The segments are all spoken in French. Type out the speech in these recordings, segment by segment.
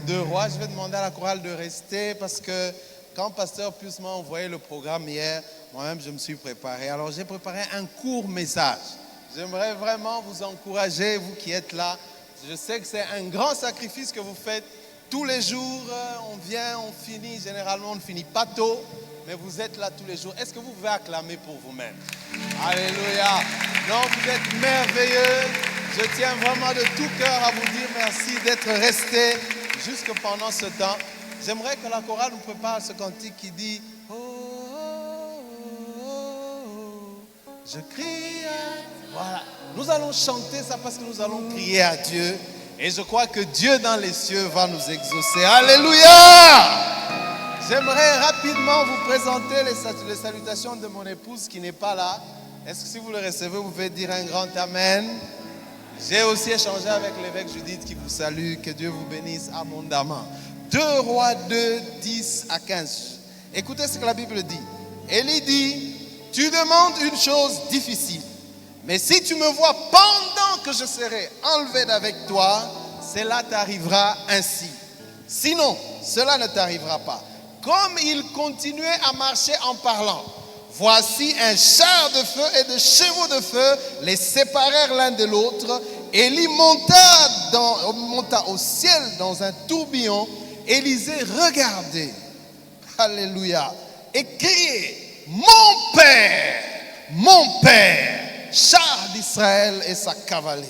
2 Rois. Je vais demander à la chorale de rester parce que quand Pasteur Pius m'a envoyé le programme hier, moi-même je me suis préparé. Alors j'ai préparé un court message. J'aimerais vraiment vous encourager, vous qui êtes là. Je sais que c'est un grand sacrifice que vous faites. Tous les jours, on vient, on finit. Généralement, on ne finit pas tôt, mais vous êtes là tous les jours. Est-ce que vous pouvez acclamer pour vous-même? Alléluia. Non, vous êtes merveilleux. Je tiens vraiment de tout cœur à vous dire merci d'être restés jusque pendant ce temps. J'aimerais que la chorale nous prépare ce cantique qui dit « Oh, oh, oh, je crie à... » Voilà. Nous allons chanter ça parce que nous allons crier à Dieu. Et je crois que Dieu dans les cieux va nous exaucer. Alléluia! J'aimerais rapidement vous présenter les salutations de mon épouse qui n'est pas là. Est-ce que si vous le recevez, vous pouvez dire un grand Amen? J'ai aussi échangé avec l'évêque Judith qui vous salue. Que Dieu vous bénisse abondamment. 2 Rois 2, 10 à 15. Écoutez ce que la Bible dit. Élie dit, tu demandes une chose difficile. Mais si tu me vois pendant que je serai enlevé d'avec toi, cela t'arrivera ainsi. Sinon, cela ne t'arrivera pas. Comme il continuait à marcher en parlant, voici un char de feu et de chevaux de feu les séparèrent l'un de l'autre. Élie monta au ciel dans un tourbillon. Élisée regardait, alléluia, et criait, mon père, char d'Israël et sa cavalerie.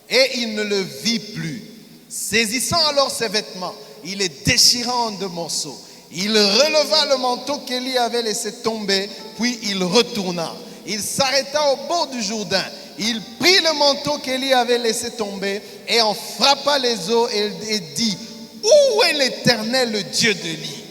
Et il ne le vit plus. Saisissant alors ses vêtements, il les déchira en 2 morceaux. Il releva le manteau qu'Élie avait laissé tomber, puis il retourna. Il s'arrêta au bord du Jourdain. Il prit le manteau qu'Élie avait laissé tomber et en frappa les eaux et dit, où est l'Éternel, le Dieu d'Élie?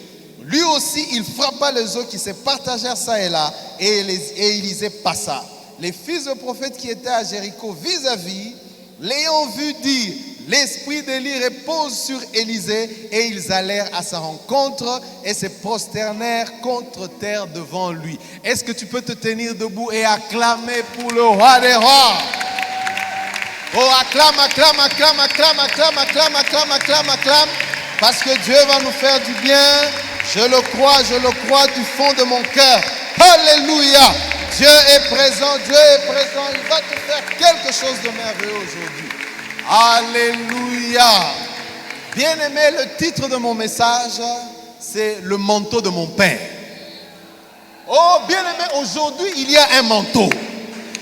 Lui aussi, il frappa les eaux qui se partagèrent ça et là, et Élisée passa. Les fils de prophètes qui étaient à Jéricho vis-à-vis, l'ayant vu dire, l'esprit d'Élie repose sur Élisée, et ils allèrent à sa rencontre et se prosternèrent contre terre devant lui. Est-ce que tu peux te tenir debout et acclamer pour le roi des rois? Oh, acclame, acclame, acclame, acclame, acclame, acclame, acclame, acclame, acclame, parce que Dieu va nous faire du bien. Je le crois du fond de mon cœur. Alléluia. Dieu est présent, il va te faire quelque chose de merveilleux aujourd'hui. Alléluia. Bien-aimé, le titre de mon message, c'est le manteau de mon Père. Oh, bien-aimé, aujourd'hui, il y a un manteau.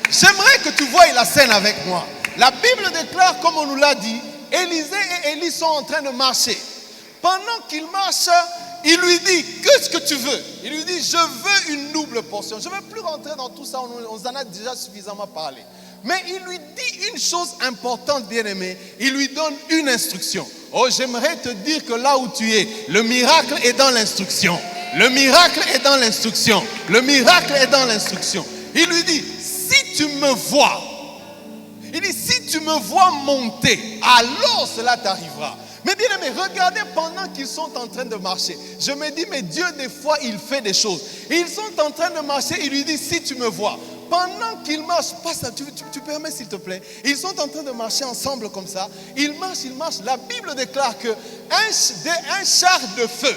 J'aimerais que tu voies la scène avec moi. La Bible déclare, comme on nous l'a dit, Élisée et Élie sont en train de marcher. Pendant qu'ils marchent, il lui dit, qu'est-ce que tu veux? Il lui dit, je veux une double portion. Je ne vais plus rentrer dans tout ça, on en a déjà suffisamment parlé. Mais il lui dit une chose importante, bien-aimé. Il lui donne une instruction. Oh, j'aimerais te dire que là où tu es, le miracle est dans l'instruction. Le miracle est dans l'instruction. Le miracle est dans l'instruction. Il lui dit, si tu me vois, il dit, si tu me vois monter, alors cela t'arrivera. Mais bien aimé, regardez pendant qu'ils sont en train de marcher. Je me dis, mais Dieu, des fois, il fait des choses. Et ils sont en train de marcher, il lui dit, si tu me vois. Pendant qu'ils marchent, passe ça, tu permets s'il te plaît. Ils sont en train de marcher ensemble comme ça. Ils marchent. La Bible déclare que un char de feu,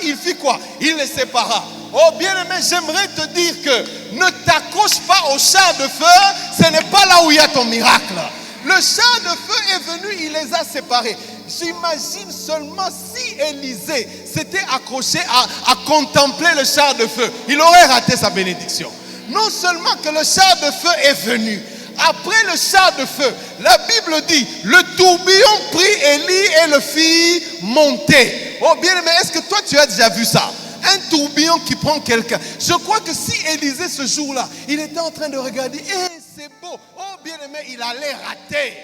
il fit quoi? Il les sépara. Oh bien aimé, j'aimerais te dire que ne t'accroche pas au char de feu, ce n'est pas là où il y a ton miracle. Le char de feu est venu, il les a séparés. J'imagine seulement si Élisée s'était accroché à contempler le char de feu, il aurait raté sa bénédiction. Non seulement que le char de feu est venu, après le char de feu, la Bible dit, le tourbillon prit Élie et le fit monter. Oh bien aimé, est-ce que toi tu as déjà vu ça? Un tourbillon qui prend quelqu'un. Je crois que si Élisée ce jour-là, il était en train de regarder, c'est beau, oh bien aimé, il allait rater.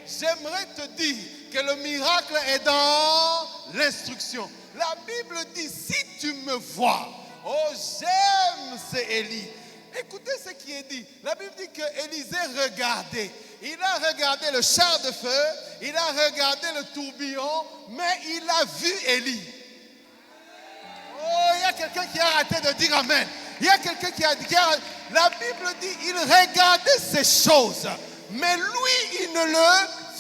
J'aimerais te dire que le miracle est dans l'instruction. La Bible dit, si tu me vois, oh j'aime c'est Élie. Écoutez ce qui est dit. La Bible dit que Élisée regardait. Il a regardé le char de feu, il a regardé le tourbillon, mais il a vu Élie. Oh, il y a quelqu'un qui a arrêté de dire amen. Il y a quelqu'un qui a dit, la Bible dit, il regardait ces choses, mais lui, il ne le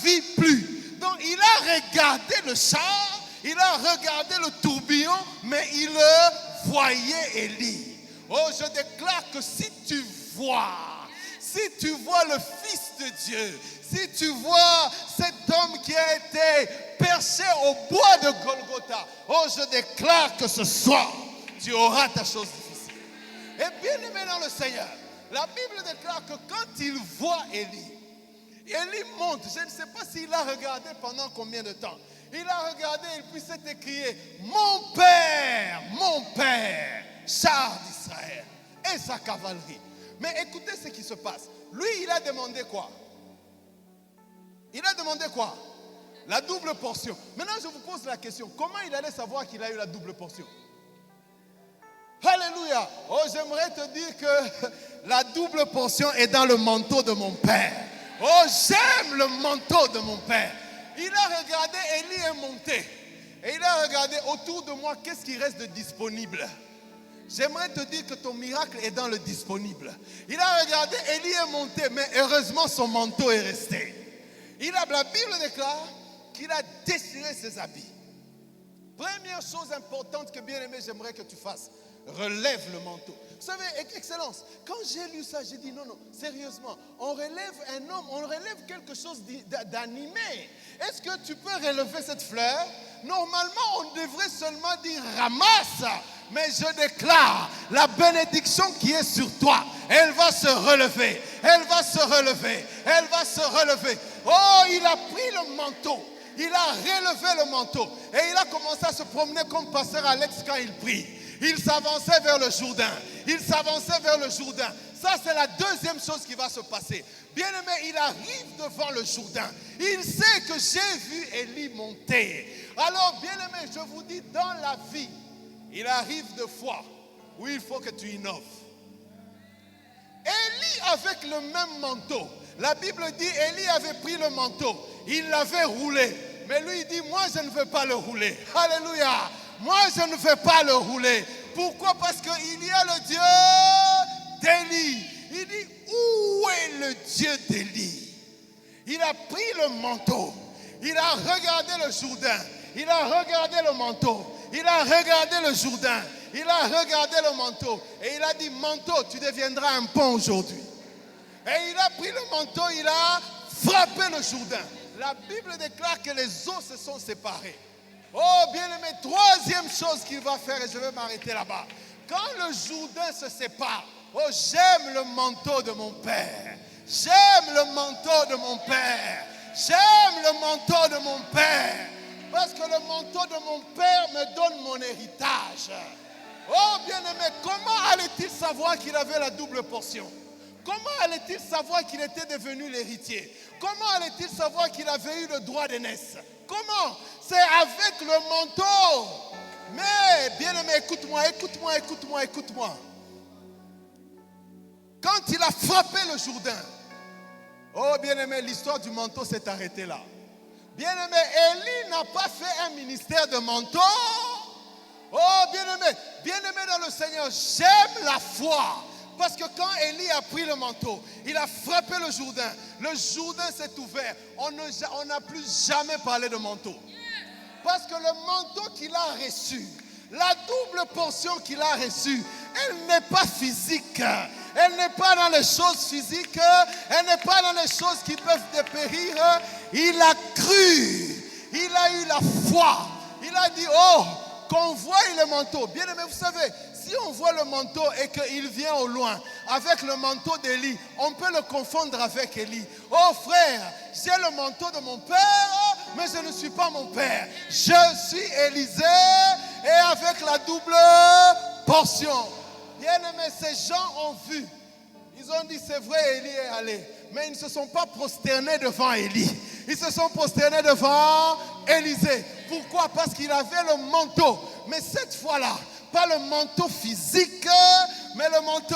vit plus. Donc, il a regardé le char, Il a regardé le tourbillon, mais il voyait Élie. Oh, je déclare que si tu vois le Fils de Dieu, si tu vois cet homme qui a été perché au bois de Golgotha, oh, je déclare que ce soir, tu auras ta chose difficile. Et bien aimé dans le Seigneur, la Bible déclare que quand il voit Élie, Élie monte. Je ne sais pas s'il a regardé pendant combien de temps. Il a regardé et puis s'est écrié: mon père, char d'Israël et sa cavalerie. Mais écoutez ce qui se passe. Lui, il a demandé quoi? Il a demandé quoi? La double portion. Maintenant, je vous pose la question. Comment il allait savoir qu'il a eu la double portion? Alléluia. Oh, j'aimerais te dire que la double portion est dans le manteau de mon père. Oh, j'aime le manteau de mon père. Il a regardé, Élie est monté. Et il a regardé autour de moi, qu'est-ce qui reste de disponible? J'aimerais te dire que ton miracle est dans le disponible. Il a regardé, Élie est monté, mais heureusement son manteau est resté. La Bible déclare qu'il a déchiré ses habits. Première chose importante que bien aimé, j'aimerais que tu fasses: relève le manteau. Vous savez, Excellence, quand j'ai lu ça, j'ai dit non, sérieusement, on relève un homme, on relève quelque chose d'animé. Est-ce que tu peux relever cette fleur? Normalement, on devrait seulement dire ramasse. Mais je déclare la bénédiction qui est sur toi. Elle va se relever. Elle va se relever. Elle va se relever. Oh, il a pris le manteau. Il a relevé le manteau. Et il a commencé à se promener comme pasteur Alex quand il prie. Il s'avançait vers le Jourdain. Il s'avançait vers le Jourdain. Ça, c'est la deuxième chose qui va se passer. Bien-aimé, il arrive devant le Jourdain. Il sait que j'ai vu Élie monter. Alors, bien-aimé, je vous dis, dans la vie, il arrive des fois où il faut que tu innoves. Élie avec le même manteau. La Bible dit, Élie avait pris le manteau. Il l'avait roulé. Mais lui, il dit, moi, je ne veux pas le rouler. Alléluia. Moi, je ne veux pas le rouler. Pourquoi? Parce qu'il y a le Dieu d'Élie. Il dit, où est le Dieu d'Élie? Il a pris le manteau. Il a regardé le Jourdain. Il a regardé le manteau. Il a regardé le Jourdain. Il a regardé le manteau. Et il a dit, manteau, tu deviendras un pont aujourd'hui. Et il a pris le manteau, il a frappé le Jourdain. La Bible déclare que les eaux se sont séparées. Oh, bien-aimé, troisième chose qu'il va faire, et je vais m'arrêter là-bas. Quand le Jourdain se sépare, oh, j'aime le manteau de mon père. J'aime le manteau de mon père. J'aime le manteau de mon père. Parce que le manteau de mon père me donne mon héritage. Oh, bien-aimé, comment allait-il savoir qu'il avait la double portion? Comment allait-il savoir qu'il était devenu l'héritier? Comment allait-il savoir qu'il avait eu le droit d'aînesse? Comment? C'est avec le manteau. Mais, bien-aimé, écoute-moi. Quand il a frappé le Jourdain, oh, bien-aimé, l'histoire du manteau s'est arrêtée là. Bien-aimé, Élie n'a pas fait un ministère de manteau. Oh, bien-aimé dans le Seigneur, j'aime la foi. Parce que quand Élie a pris le manteau, il a frappé le Jourdain. Le Jourdain s'est ouvert. On n'a plus jamais parlé de manteau. Parce que le manteau qu'il a reçu, la double portion qu'il a reçue, elle n'est pas physique. Elle n'est pas dans les choses physiques. Elle n'est pas dans les choses qui peuvent dépérir. Il a cru. Il a eu la foi. Il a dit, oh, qu'on voie le manteau. Bien aimé, vous savez, si on voit le manteau et qu'il vient au loin avec le manteau d'Élie, on peut le confondre avec Élie. Oh frère, j'ai le manteau de mon père, mais je ne suis pas mon père. Je suis Élisée et avec la double portion. Bien aimé, ces gens ont vu. Ils ont dit, c'est vrai, Élie est allé. Mais ils ne se sont pas prosternés devant Élie. Ils se sont prosternés devant Élisée. Pourquoi? Parce qu'il avait le manteau. Mais cette fois-là, pas le manteau physique, mais le manteau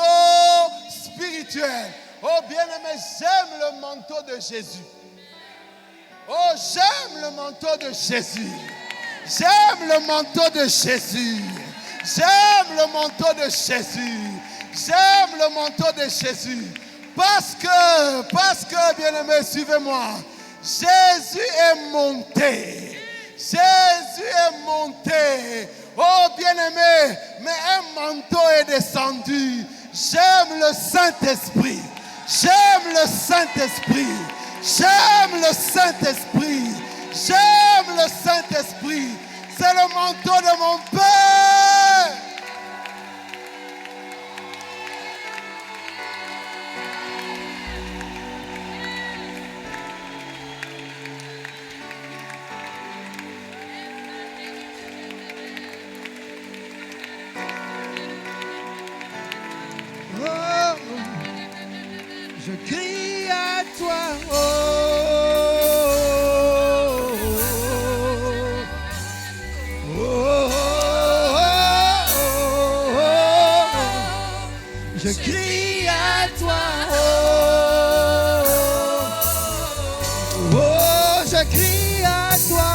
spirituel. Oh bien-aimé, j'aime le manteau de Jésus. Oh, j'aime le manteau de Jésus. J'aime le manteau de Jésus. J'aime le manteau de Jésus. J'aime le manteau de Jésus. Parce que, bien-aimé, suivez-moi. Jésus est monté. Jésus est monté. Oh bien-aimé, mais un manteau est descendu. J'aime le Saint-Esprit. J'aime le Saint-Esprit. J'aime le Saint-Esprit. J'aime le Saint-Esprit. C'est le manteau de mon Père. Je crie à toi, je crie à toi, je crie à toi,